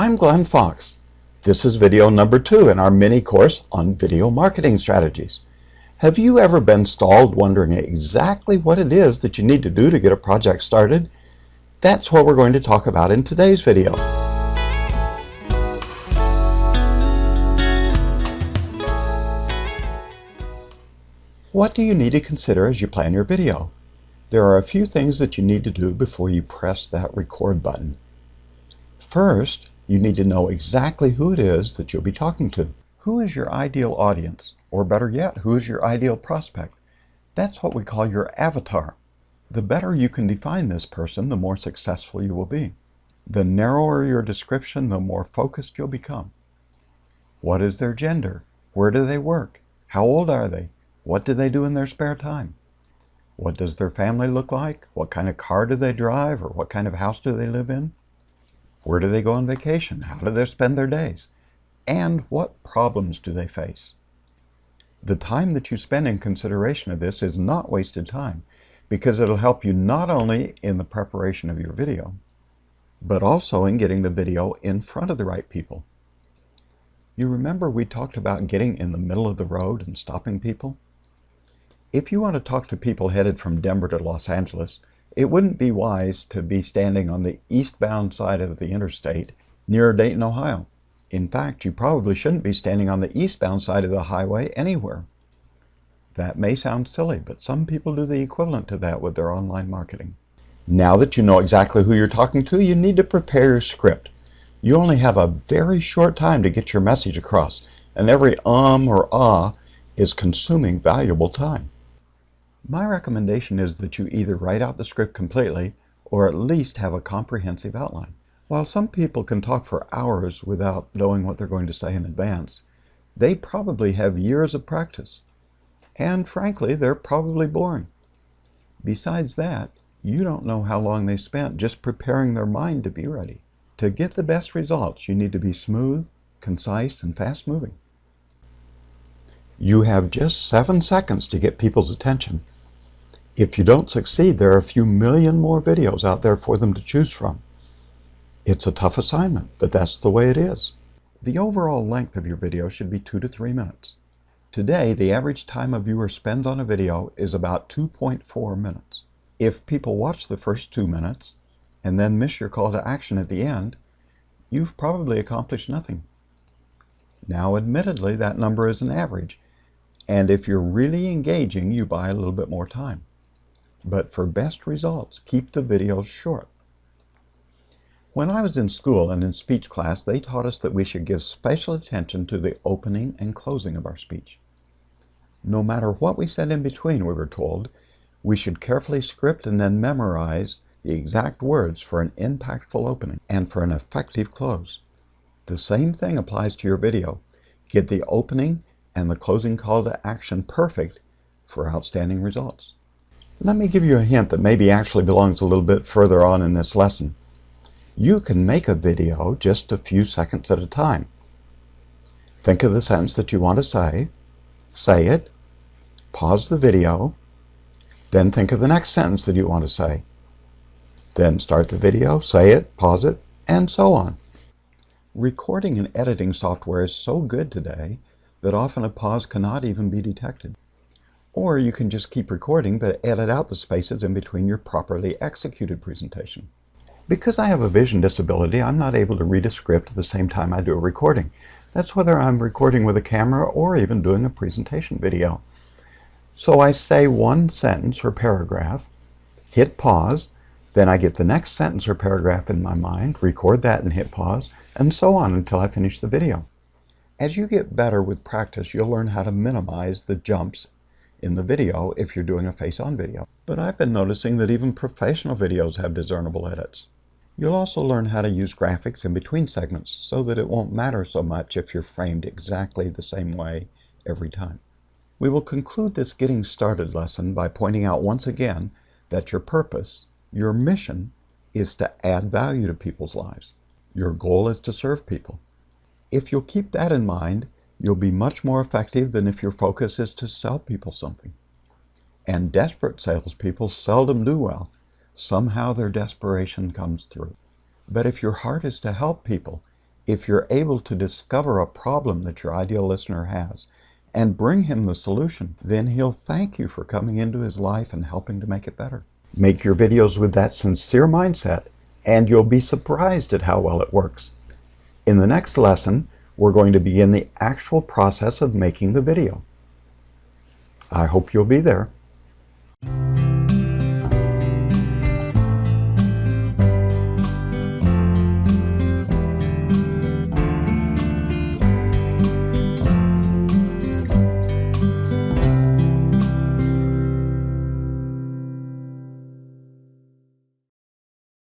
I'm Glenn Fox. This is video number 2 in our mini course on video marketing strategies. Have you ever been stalled wondering exactly what it is that you need to do to get a project started? That's what we're going to talk about in today's video. What do you need to consider as you plan your video? There are a few things that you need to do before you press that record button. First, you need to know exactly who it is that you'll be talking to. Who is your ideal audience? Or better yet, who is your ideal prospect? That's what we call your avatar. The better you can define this person, the more successful you will be. The narrower your description, the more focused you'll become. What is their gender? Where do they work? How old are they? What do they do in their spare time? What does their family look like? What kind of car do they drive? Or what kind of house do they live in? Where do they go on vacation? How do they spend their days? And what problems do they face? The time that you spend in consideration of this is not wasted time, because it'll help you not only in the preparation of your video, but also in getting the video in front of the right people. You remember we talked about getting in the middle of the road and stopping people? If you want to talk to people headed from Denver to Los Angeles, it wouldn't be wise to be standing on the eastbound side of the interstate near Dayton, Ohio. In fact, you probably shouldn't be standing on the eastbound side of the highway anywhere. That may sound silly, but some people do the equivalent to that with their online marketing. Now that you know exactly who you're talking to, you need to prepare your script. You only have a very short time to get your message across, and every or ah is consuming valuable time. My recommendation is that you either write out the script completely or at least have a comprehensive outline. While some people can talk for hours without knowing what they're going to say in advance, they probably have years of practice. And frankly, they're probably boring. Besides that, you don't know how long they spent just preparing their mind to be ready. To get the best results, you need to be smooth, concise, and fast-moving. You have just 7 seconds to get people's attention. If you don't succeed, there are a few million more videos out there for them to choose from. It's a tough assignment, but that's the way it is. The overall length of your video should be 2 to 3 minutes. Today, the average time a viewer spends on a video is about 2.4 minutes. If people watch the first 2 minutes and then miss your call to action at the end, you've probably accomplished nothing. Now, admittedly, that number is an average, and if you're really engaging, you buy a little bit more time. But for best results, keep the videos short. When I was in school and in speech class, they taught us that we should give special attention to the opening and closing of our speech. No matter what we said in between, we were told, we should carefully script and then memorize the exact words for an impactful opening and for an effective close. The same thing applies to your video. Get the opening and the closing call to action perfect for outstanding results. Let me give you a hint that maybe actually belongs a little bit further on in this lesson. You can make a video just a few seconds at a time. Think of the sentence that you want to say it, pause the video, then think of the next sentence that you want to say. Then start the video, say it, pause it, and so on. Recording and editing software is so good today that often a pause cannot even be detected. Or you can just keep recording but edit out the spaces in between your properly executed presentation. Because I have a vision disability, I'm not able to read a script at the same time I do a recording. That's whether I'm recording with a camera or even doing a presentation video. So I say one sentence or paragraph, hit pause, then I get the next sentence or paragraph in my mind, record that and hit pause, and so on until I finish the video. As you get better with practice, you'll learn how to minimize the jumps in the video if you're doing a face-on video. But I've been noticing that even professional videos have discernible edits. You'll also learn how to use graphics in between segments so that it won't matter so much if you're framed exactly the same way every time. We will conclude this getting started lesson by pointing out once again that your purpose, your mission, is to add value to people's lives. Your goal is to serve people. If you'll keep that in mind, you'll be much more effective than if your focus is to sell people something. And desperate salespeople seldom do well. Somehow their desperation comes through. But if your heart is to help people If you're able to discover a problem that your ideal listener has and bring him the solution, then he'll thank you for coming into his life and helping to make it better. Make your videos with that sincere mindset, and you'll be surprised at how well it works. In the next lesson, we're going to begin the actual process of making the video. I hope you'll be there.